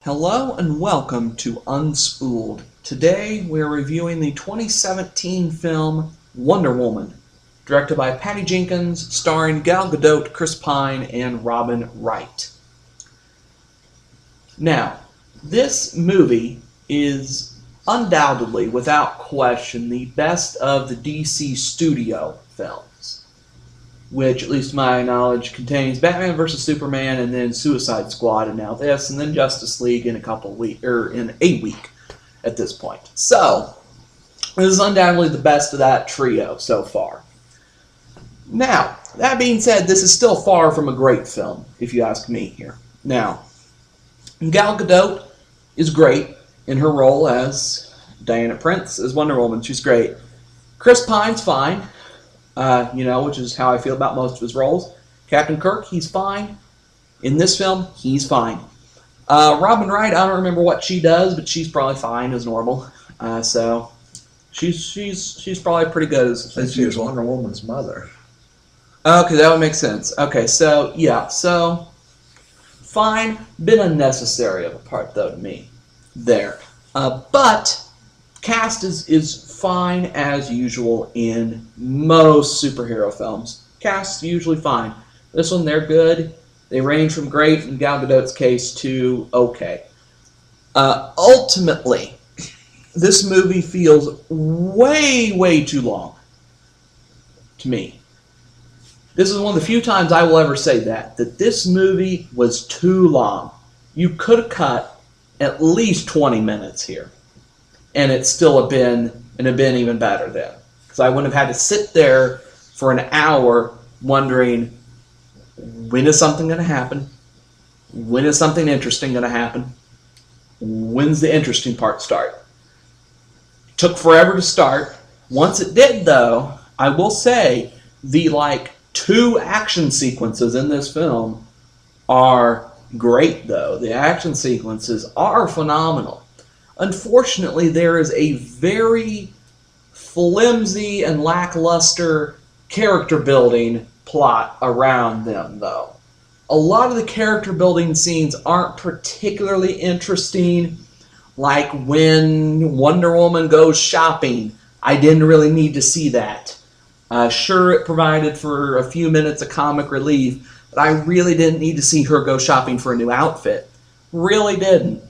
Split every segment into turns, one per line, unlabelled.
Hello and welcome to Unspooled. Today we are reviewing the 2017 film Wonder Woman, directed by Patty Jenkins, starring Gal Gadot, Chris Pine, and Robin Wright. Now, this movie is undoubtedly, without question, the best of the DC studio films, which, at least to my knowledge, contains Batman vs. Superman and then Suicide Squad and now this, and then Justice League in in a week at this point. So, this is undoubtedly the best of that trio so far. Now, that being said, this is still far from a great film, if you ask me here. Now, Gal Gadot is great in her role as Diana Prince as Wonder Woman. She's great. Chris Pine's fine. Which is how I feel about most of his roles. Captain Kirk, he's fine. In this film, he's fine. Robin Wright, I don't remember what she does, but she's probably fine as normal. So she's probably pretty good as
she was Wonder Woman's mother.
Okay, that would make sense. Okay, so yeah, so fine. Been unnecessary of a part though to me there. But cast is fine as usual in most superhero films. Cast's usually fine. This one, they're good. They range from great, in Gal Gadot's case, to okay. Ultimately, this movie feels way too long to me. This is one of the few times I will ever say that this movie was too long. You could have cut at least 20 minutes here, and it still have been even better then. Because I wouldn't have had to sit there for an hour wondering, when is something going to happen? When is something interesting going to happen? When's the interesting part start? Took forever to start. Once it did, though, I will say the two action sequences in this film are great, though. The action sequences are phenomenal. Unfortunately, there is a very flimsy and lackluster character building plot around them, though. A lot of the character building scenes aren't particularly interesting, like when Wonder Woman goes shopping. I didn't really need to see that. Sure, it provided for a few minutes of comic relief, but I really didn't need to see her go shopping for a new outfit. Really didn't.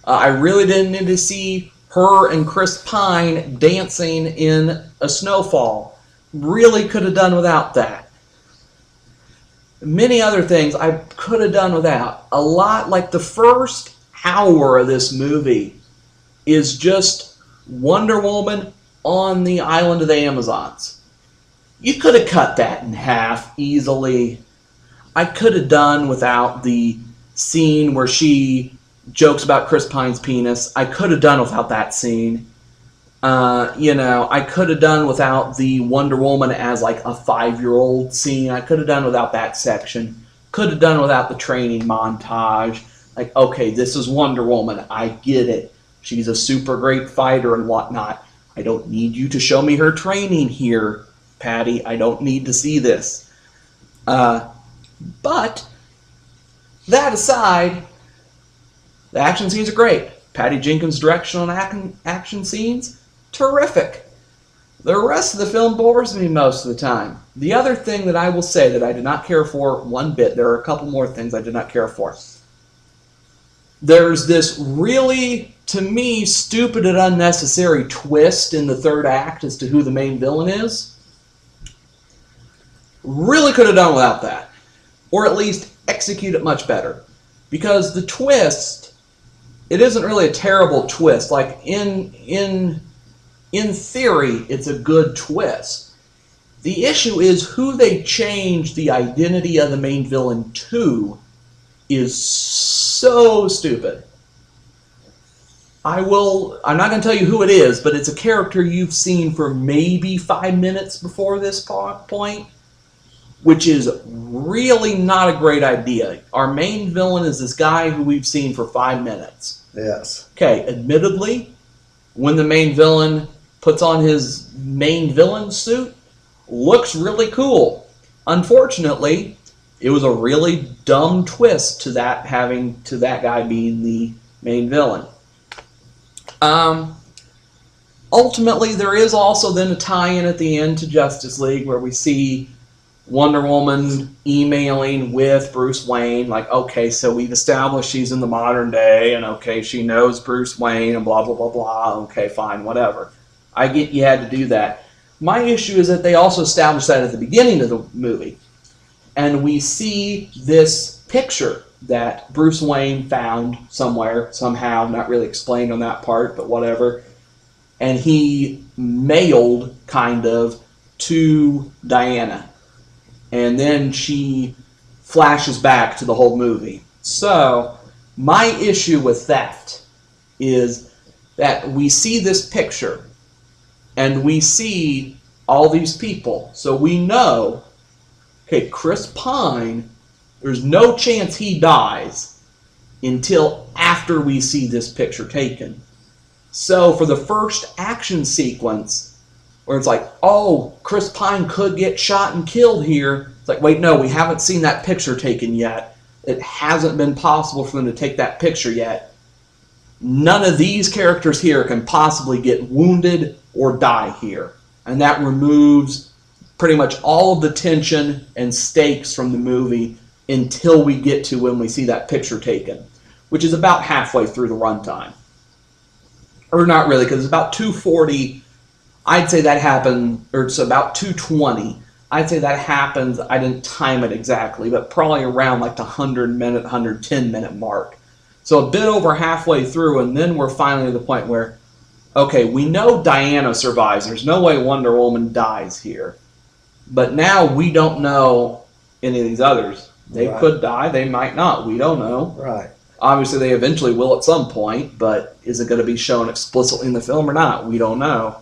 I really didn't need to see her and Chris Pine dancing in a snowfall. Really could have done without that. Many other things I could have done without. A lot, like the first hour of this movie is just Wonder Woman on the island of the Amazons. You could have cut that in half easily. I could have done without the scene where she jokes about Chris Pine's penis. I could have done without that scene. I could have done without the Wonder Woman as a 5-year-old scene. I could have done without that section. Could have done without the training montage. Okay, this is Wonder Woman. I get it. She's a super great fighter and whatnot. I don't need you to show me her training here, Patty. I don't need to see this. But that aside, the action scenes are great. Patty Jenkins' direction on action scenes, terrific. The rest of the film bores me most of the time. The other thing that I will say that I did not care for one bit, there are a couple more things I did not care for. There's this really, to me, stupid and unnecessary twist in the third act as to who the main villain is. Really could have done without that. Or at least execute it much better. Because the twist, it isn't really a terrible twist. In theory, it's a good twist. The issue is who they change the identity of the main villain to is so stupid. I'm not going to tell you who it is, but it's a character you've seen for maybe 5 minutes before this point, which is really not a great idea. Our main villain is this guy who we've seen for 5 minutes.
Yes.
Okay, admittedly, when the main villain puts on his main villain suit, looks really cool. Unfortunately, it was a really dumb twist to that guy being the main villain. Ultimately, there is also then a tie-in at the end to Justice League where we see Wonder Woman emailing with Bruce Wayne, like, okay, so we've established she's in the modern day, and okay, she knows Bruce Wayne, and blah, blah, blah, blah. Okay, fine, whatever. I get you had to do that. My issue is that they also established that at the beginning of the movie. And we see this picture that Bruce Wayne found somewhere, somehow, not really explained on that part, but whatever. And he mailed, kind of, to Diana. And then she flashes back to the whole movie. So, my issue with that is that we see this picture, and we see all these people. So we know, okay, Chris Pine, there's no chance he dies until after we see this picture taken. So for the first action sequence, where it's like, oh, Chris Pine could get shot and killed here. It's like, wait, no, we haven't seen that picture taken yet. It hasn't been possible for them to take that picture yet. None of these characters here can possibly get wounded or die here. And that removes pretty much all of the tension and stakes from the movie until we get to when we see that picture taken, which is about halfway through the runtime. Or not really, because it's about 2:40. I'd say that happened, or it's about 2:20. I'd say that happens, I didn't time it exactly, but probably around like the 100-minute, 110-minute mark. So a bit over halfway through, and then we're finally at the point where, okay, we know Diana survives. There's no way Wonder Woman dies here. But now we don't know any of these others. They could die, they might not. We don't know.
Right.
Obviously, they eventually will at some point, but is it going to be shown explicitly in the film or not? We don't know.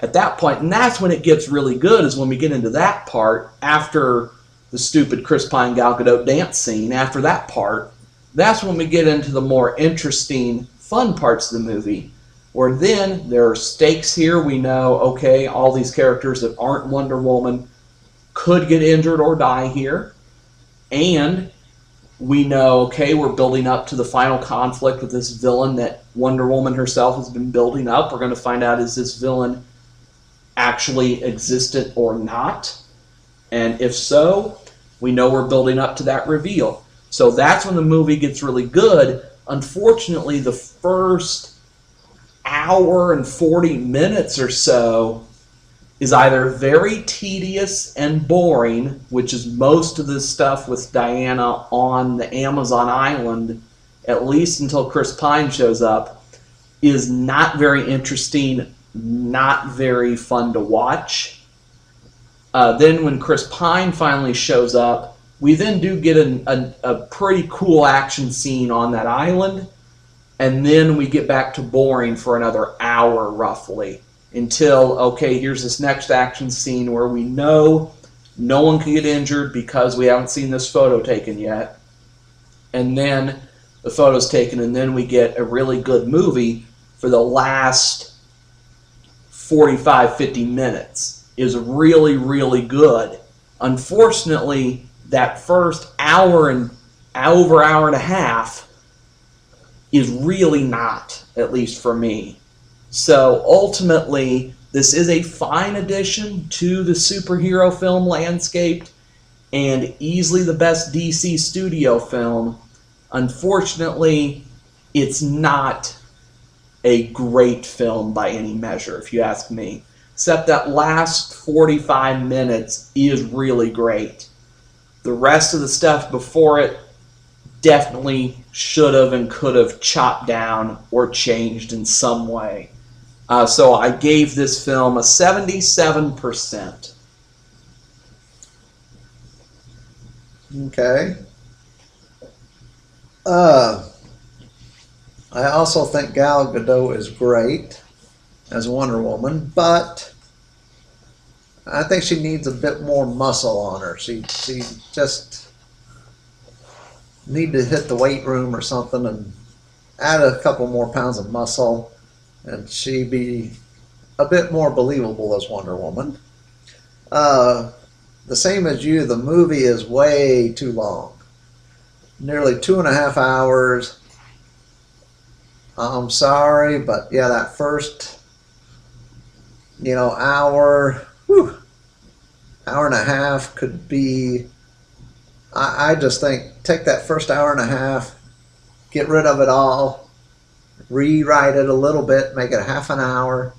At that point, and that's when it gets really good, is when we get into that part, after the stupid Chris Pine Gal Gadot dance scene, after that part, that's when we get into the more interesting, fun parts of the movie, where then there are stakes here. We know, okay, all these characters that aren't Wonder Woman could get injured or die here, and we know, okay, we're building up to the final conflict with this villain that Wonder Woman herself has been building up. We're going to find out, is this villain actually existent or not? And if so, we know we're building up to that reveal. So that's when the movie gets really good. Unfortunately, the first hour and 40 minutes or so is either very tedious and boring, which is most of the stuff with Diana on the Amazon island, at least until Chris Pine shows up, is not very interesting, not very fun to watch. Then when Chris Pine finally shows up, we then do get a pretty cool action scene on that island, and then we get back to boring for another hour roughly, until, okay, here's this next action scene where we know no one can get injured because we haven't seen this photo taken yet. And then the photo's taken, and then we get a really good movie for the last 45, 50 minutes. Is really, really good. Unfortunately, that first hour and a half is really not, at least for me. So ultimately, this is a fine addition to the superhero film landscape and easily the best DC studio film. Unfortunately, it's not a great film by any measure, if you ask me. Except that last 45 minutes is really great. The rest of the stuff before it definitely should have and could have chopped down or changed in some way. So I gave this film a 77%.
Okay. I also think Gal Gadot is great as Wonder Woman, but I think she needs a bit more muscle on her. She just need to hit the weight room or something and add a couple more pounds of muscle, and she'd be a bit more believable as Wonder Woman. the same as you, the movie is way too long. Nearly 2.5 hours. I'm sorry, but yeah, that first, hour, hour and a half could be, I just think, take that first hour and a half, get rid of it all, rewrite it a little bit, make it a half an hour,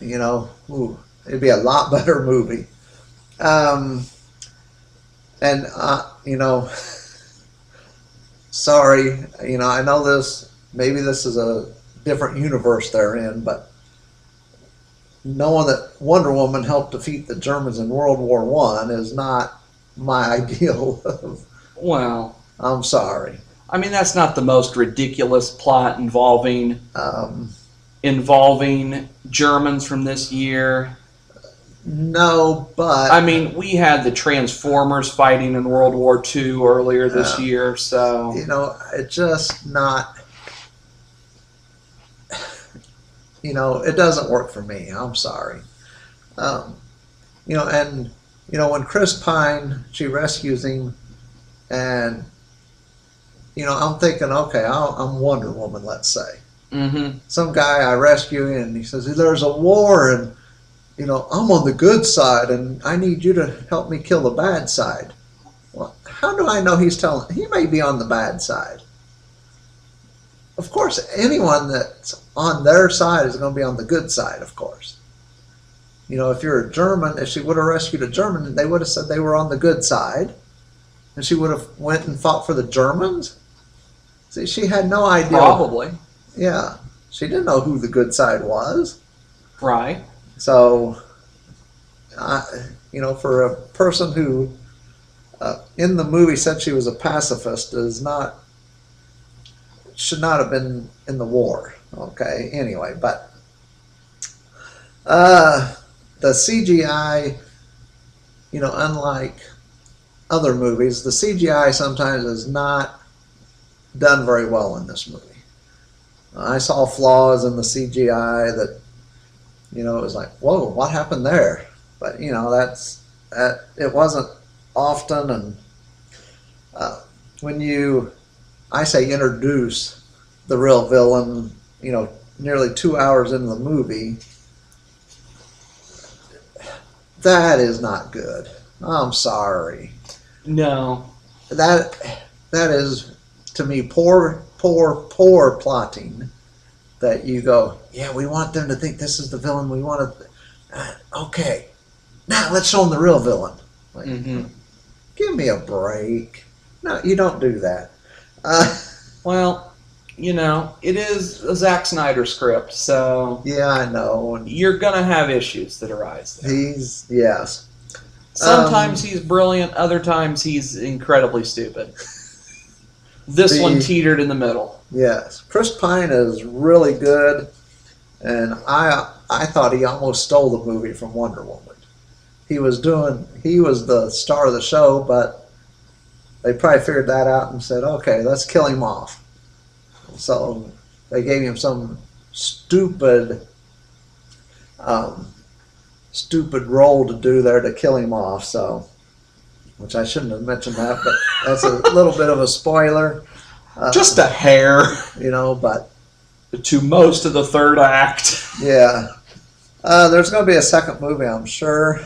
it'd be a lot better movie. And sorry, I know maybe this is a different universe they're in, but knowing that Wonder Woman helped defeat the Germans in World War I is not my ideal of.
Well,
I'm sorry.
I mean, that's not the most ridiculous plot involving Germans from this year.
No, but
I mean, we had the Transformers fighting in World War II earlier this year, so
it's just not. It doesn't work for me. I'm sorry. And when Chris Pine, she rescues him, and I'm thinking, okay, I'm Wonder Woman, let's say.
Mm-hmm.
Some guy I rescue, and he says, there's a war, and I'm on the good side, and I need you to help me kill the bad side. Well, how do I know he may be on the bad side? Of course, anyone that's on their side is going to be on the good side, of course. If you're a German, if she would have rescued a German, they would have said they were on the good side, and she would have went and fought for the Germans. See, she had no idea.
Probably.
Yeah. She didn't know who the good side was.
Right.
So, for a person who in the movie said she was a pacifist should not have been in the war. Okay, anyway, but the CGI, unlike other movies, the CGI sometimes is not done very well in this movie. I saw flaws in the CGI that, it was like, whoa, what happened there? But, it wasn't often, and when I say introduce the real villain, nearly 2 hours into the movie, that is not good. I'm sorry.
No.
That is, to me, poor plotting. That you go, yeah, we want them to think this is the villain. We want to, okay, now let's show them the real villain. Like, give me a break. No, you don't do that.
Well, it is a Zack Snyder script, so
yeah, I know. And
you're gonna have issues that arise there.
Yes.
Sometimes he's brilliant, other times he's incredibly stupid. This one teetered in the middle.
Yes, Chris Pine is really good, and I thought he almost stole the movie from Wonder Woman. He was the star of the show, but they probably figured that out and said, okay, let's kill him off. So they gave him some stupid role to do there to kill him off. So, which I shouldn't have mentioned that, but that's a little bit of a spoiler.
Just a hair.
But
to most of the third act.
Yeah. There's going to be a second movie, I'm sure.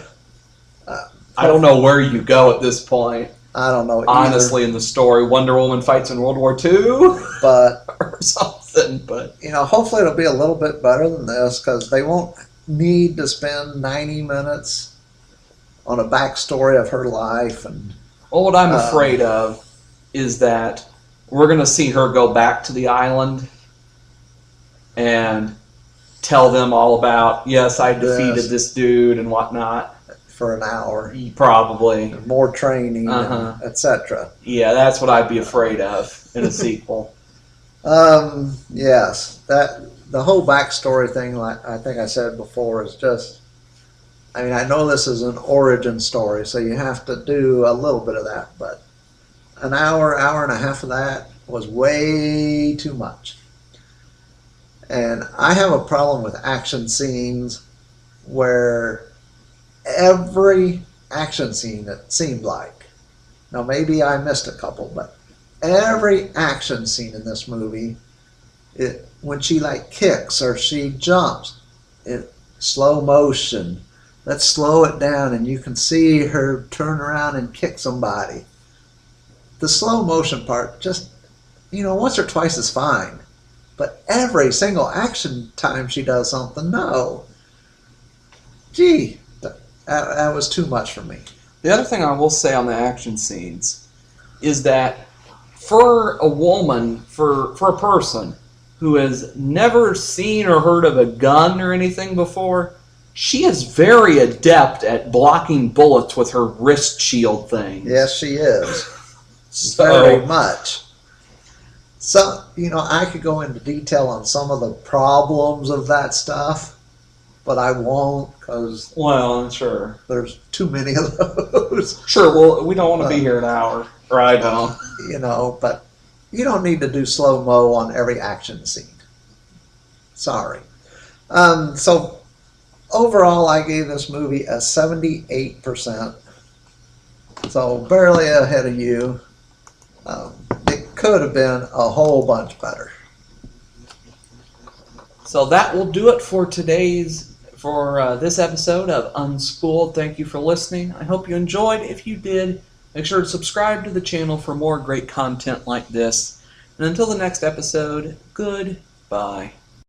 I don't know where you go at this point.
I don't know either.
Honestly, in the story, Wonder Woman fights in World War II,
but
or something. But
hopefully it'll be a little bit better than this, because they won't need to spend 90 minutes on a backstory of her life. And
what I'm afraid of is that we're going to see her go back to the island and tell them all about, yes, I defeated this dude and whatnot.
For an hour.
Probably.
More training, etc.
Yeah, that's what I'd be afraid of in a sequel.
Yes. The whole backstory thing, like I think I said before, is just, I know this is an origin story, so you have to do a little bit of that, but an hour and a half of that was way too much. And I have a problem with action scenes where every action scene, it seemed like. Now, maybe I missed a couple, but every action scene in this movie, when she like kicks or she jumps, slow motion. Let's slow it down and you can see her turn around and kick somebody. The slow motion part, just, once or twice is fine. But every single action time she does something, no. Gee, that was too much for me.
The other thing I will say on the action scenes is that for a woman, for a person who has never seen or heard of a gun or anything before, she is very adept at blocking bullets with her wrist shield thing.
Yes, she is. Very much. So, I could go into detail on some of the problems of that stuff, but I won't because
Well, sure.
there's too many of those.
Sure, well, we don't want to be here an hour. Or I don't.
But you don't need to do slow-mo on every action scene. Sorry. So overall, I gave this movie a 78%. So barely ahead of you. It could have been a whole bunch better.
So that will do it for this episode of Unspooled. Thank you for listening. I hope you enjoyed. If you did, make sure to subscribe to the channel for more great content like this. And until the next episode, goodbye.